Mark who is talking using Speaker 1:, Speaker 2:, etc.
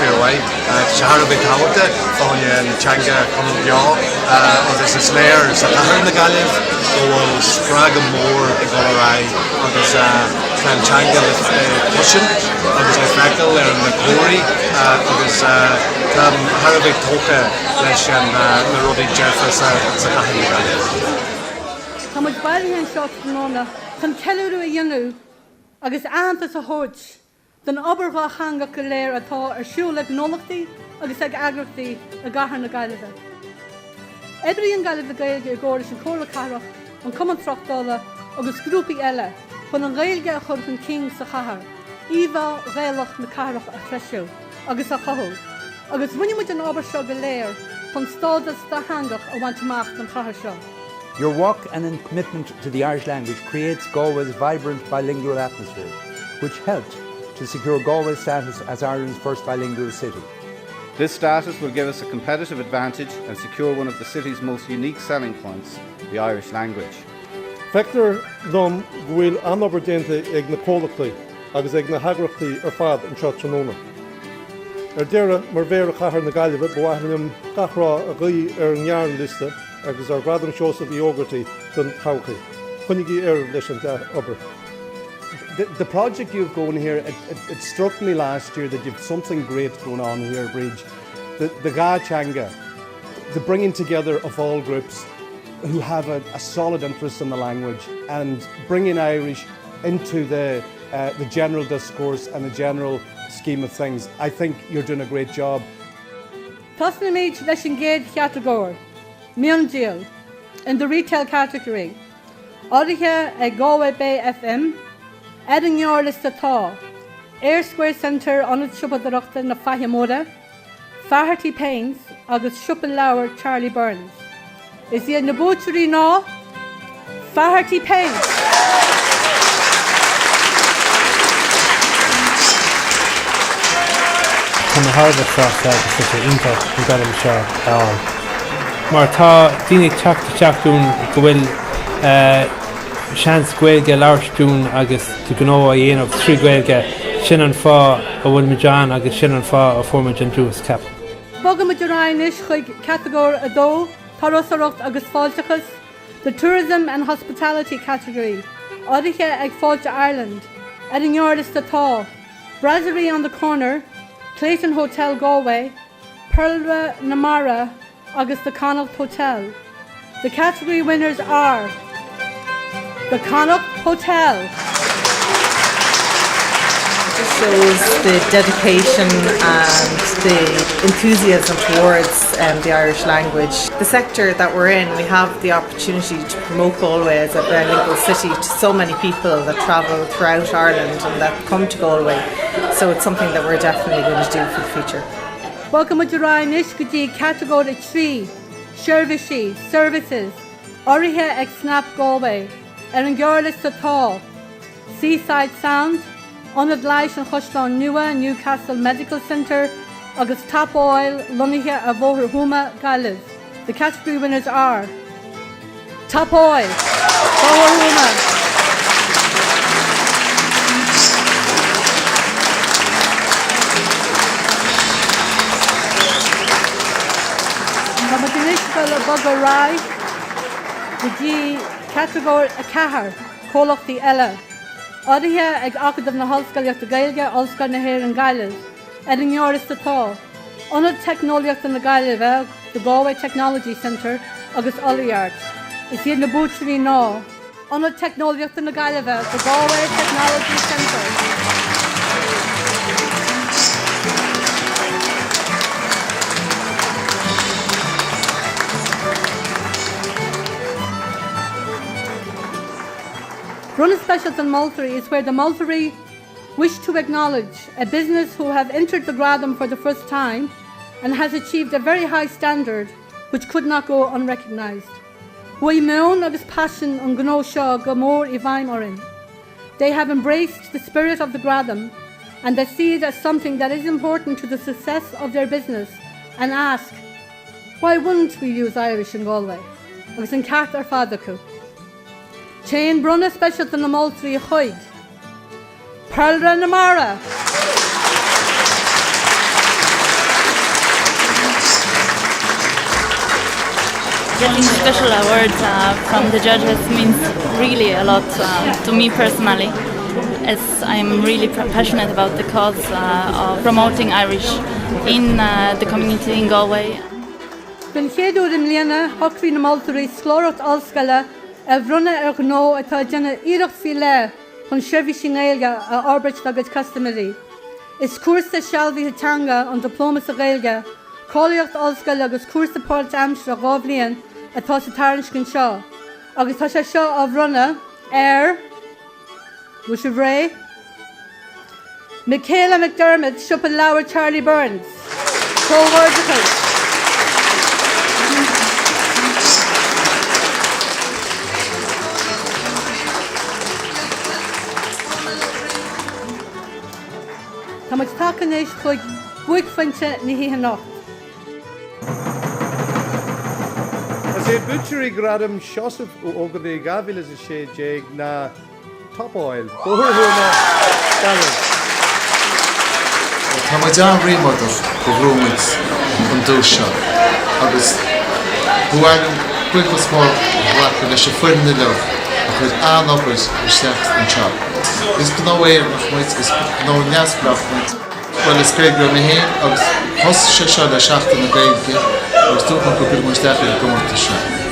Speaker 1: away. Shahara Bitawata, Fonya and Changa Conobio, or there's a Slayer, Sahara in the Galiv, or was Ghradam Moore, Igolarai, or there's Changa Cushion, or there's a Freckle, or in the Glory, or there's Harabik Toka, Lesh and Narodi Jeffers, Sahara in the Galiv.
Speaker 2: Táid bailíonn seo nóna chun ceúú a dionú agus aantas a thuirt den obair changa go léir atá ar siúil ag nólachtaí agus ag agrachtaí a gcathair na Gaillimhe. Éidiríonn Gaillimh Gaeilge agóris an chomhla carach an cumann trochtála agus grúpaí eile chun an Gaeilge a chur chun cín sa chathair, íomhá réalach na carach a chreisiú agus a chothú. Agus bhainne muid an obair seo go léir chun stádas de hangach a bhaint amach an chathair seo.
Speaker 3: Your work and commitment to the Irish language creates Galway's vibrant bilingual atmosphere, which helped to secure Galway's status as Ireland's first bilingual city.
Speaker 4: This status will give us a competitive advantage and secure one of the city's most unique selling points, the Irish language.
Speaker 5: Feictar dom bhfuil anobair déanta ag na cólachtaí agus ag na hagrachtaí ar fad an seo tróna. Ar deire mar bhéir a chathair na Gaillimhe bhaithnim gachrá a ghaí ar an nearn liste agus ar Ghradam Sheosaimh Ógartaigh don Chaucaigh. Chunigí leis an obair.
Speaker 6: The project you've going here, it struck me last year that you've something great going on here, Bridge. The Ghachanga, the bringing together of all groups who have a solid interest in the language and bringing Irish into the general discourse and the general scheme of things. I think you're doing a great job.
Speaker 2: Tasna méid leis an géad cheatagóir, Mian Deal, in the retail category. Áirithe ag Galway Bay FM, Edin Yorlis atá, Air Square Centre anad siúpadarachta na Fahimóra, Faherty Paints agus Siúpa Leabhar Charlie Burns. Is iad na bútearí ná? Faherty Paints.
Speaker 7: Tá na Harbh Frost agus is ionta an Ghradam seo. Mar tá daoine teachún go bhfuil seans Gaeilge leabharstún agus tu gnó a dhéanamh trí Gaeilge sin an fá a bhfuil Majan agus sin an fá a formid an dús cap.
Speaker 2: Bogam a Durainish chuig categór a dó, Tarosaracht agus Fáilteachas, the Tourism and Hospitality category, Áirithe ag Fáilte Ireland, Edin Yorlis atá, Brasserie on the Corner, Clayton Hotel Galway, Pearlra Namara, agus the Connaught Hotel. The category winners are the Connaught Hotel.
Speaker 8: This shows the dedication and the enthusiasm towards the Irish language. The sector that we're in, we have the opportunity to promote Galway as a bilingual city to so many people that travel throughout Ireland and that come to Galway. So it's something that we're definitely going to do for the future.
Speaker 2: Welcome to Durainish Gudi category 3, services, Áirithe ag Snap Galway, Erin Yorlis atá, Seaside Sound, Onad Leish and Chushlan Nua, Newcastle Medical Centre, agus Tap Oil, Lunithe a Bhóthar Huma Gaillimh. The category winners are Tap Oil, Bhóthar Huma. Bugger Rai, the G category a cahar, Cólachtaí eile. Áirithe ag Acadam na Hallscoileachta the Gaeilge, Ulster na Héir an Gaillimh, Edin Yorlis atá. Onad Technoliaachta na Gaillimhe, the Galway Technology Centre, agus Oliart. Is iad na bútearí ná. Onad Technoliaachta na Gaillimhe, the Galway Technology Centre. Bronnadh Specials in Multery is where the Multery wish to acknowledge a business who have entered the Ghradam for the first time and has achieved a very high standard which could not go unrecognised. Hui meon of his passion on Gno Shaw Gamor Ivaim Orin. They have embraced the spirit of the Ghradam and they see it as something that is important to the success of their business and ask, why wouldn't we use Irish in Galway? I was in Cart ar Fadaku. Chain Bronnadh Specials in the Multery Chuig, Pearlra Namara,
Speaker 9: getting special awards from the judges means really a lot to me personally, as I'm really passionate about the cause of promoting Irish in the community in Galway.
Speaker 2: B'n chéadú imlíana hochbhí na Maltaí sclórat allscaile a Bronnadh gnó atá déanna iirecht fi le chun seirbhí sin Gaeilge a Arbeit agus customary. Is cuasa sealbhí tanga an diploma sa Gaeilge, cáilíocht allscaile agus cuasa páirt amstra gá bhliain atá sa tarniscin seo. Agus tá sé seo á Bronnadh Bush of Ray, Michaela McDermott, Siop and Lower Charlie Burns. Ógartaigh. Tá muid tacanéis chuig buig fainte na híthe nacht.
Speaker 6: As a butchery Ghradam Sheosaimh Ógartaigh Gavil is a shade jeg na top oil. Bohurhuna Darren.
Speaker 10: Tá muid an ríomhaidh go bhrúmid an dús seo agus bhuail buchas mór bhhacha leis a fuirin na leh a chuid an-obair isteach an seo. Is gná éir nach muid is gná neasclach muid. Well is great go na héin agus thos sé seo le seachtain na Gaeilge agus dúcha go bhfuil muisteach go mórta seo.